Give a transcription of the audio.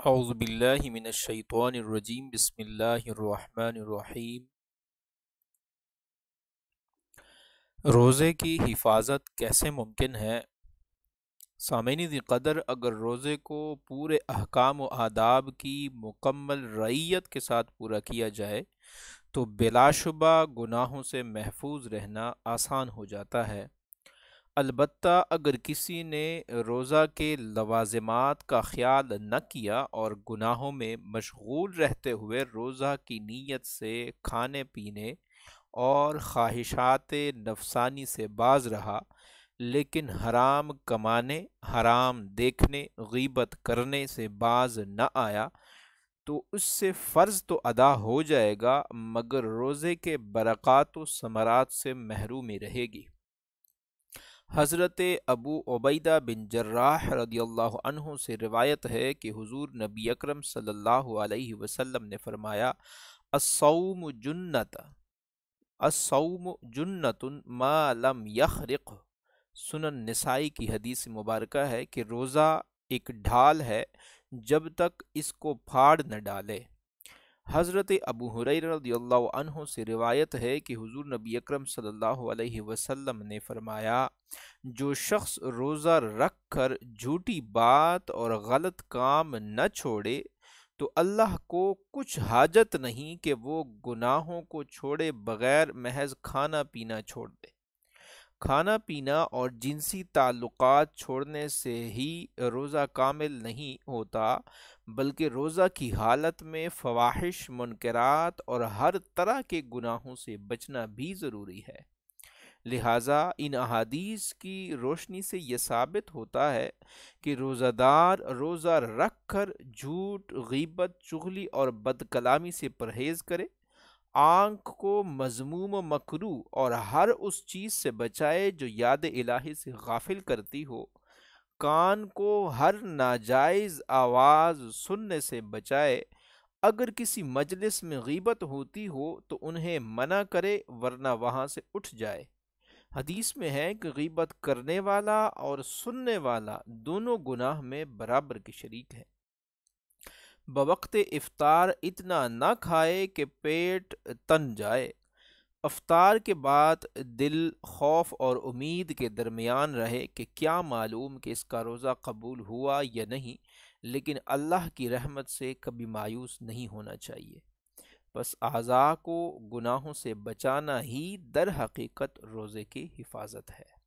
اعوذ باللہ من الشیطان الرجیم بسم اللہ الرحمن الرحیم۔ روزے کی حفاظت کیسے ممکن ہے؟ سامعین ذی قدر، اگر روزے کو پورے احکام و آداب کی مکمل رعیت کے ساتھ پورا کیا جائے تو بلا شبہ گناہوں سے محفوظ رہنا آسان ہو جاتا ہے۔ البتہ اگر کسی نے روزہ کے لوازمات کا خیال نہ کیا اور گناہوں میں مشغول رہتے ہوئے روزہ کی نیت سے کھانے پینے اور خواہشات نفسانی سے باز رہا، لیکن حرام کمانے، حرام دیکھنے، غیبت کرنے سے باز نہ آیا، تو اس سے فرض تو ادا ہو جائے گا مگر روزے کے برکات و ثمرات سے محرومی رہے گی۔ حضرت ابو عبیدہ بن جراح رضی اللہ عنہ سے روایت ہے کہ حضور نبی اکرم صلی اللہ علیہ وسلم نے فرمایا: الصوم جنت، الصوم جنت ما لم یخرق۔ سنن نسائی کی حدیث مبارکہ ہے کہ روزہ ایک ڈھال ہے جب تک اس کو پھاڑ نہ ڈالے۔ حضرت ابو ہریرہ رضی اللہ عنہ سے روایت ہے کہ حضور نبی اکرم صلی اللہ علیہ وسلم نے فرمایا: جو شخص روزہ رکھ کر جھوٹی بات اور غلط کام نہ چھوڑے تو اللہ کو کچھ حاجت نہیں کہ وہ گناہوں کو چھوڑے بغیر محض کھانا پینا چھوڑ دے۔ کھانا پینا اور جنسی تعلقات چھوڑنے سے ہی روزہ کامل نہیں ہوتا، بلکہ روزہ کی حالت میں فواحش، منکرات اور ہر طرح کے گناہوں سے بچنا بھی ضروری ہے۔ لہٰذا ان احادیث کی روشنی سے یہ ثابت ہوتا ہے کہ روزہ دار روزہ رکھ کر جھوٹ، غیبت، چغلی اور بد کلامی سے پرہیز کرے، آنکھ کو مذموم و مکروہ اور ہر اس چیز سے بچائے جو یاد الہی سے غافل کرتی ہو، کان کو ہر ناجائز آواز سننے سے بچائے، اگر کسی مجلس میں غیبت ہوتی ہو تو انہیں منع کرے ورنہ وہاں سے اٹھ جائے۔ حدیث میں ہے کہ غیبت کرنے والا اور سننے والا دونوں گناہ میں برابر کے شریک ہیں۔ بوقت افطار اتنا نہ کھائے کہ پیٹ تن جائے۔ افطار کے بعد دل خوف اور امید کے درمیان رہے کہ کیا معلوم کہ اس کا روزہ قبول ہوا یا نہیں، لیکن اللہ کی رحمت سے کبھی مایوس نہیں ہونا چاہیے۔ بس اعضاء کو گناہوں سے بچانا ہی در حقیقت روزے کی حفاظت ہے۔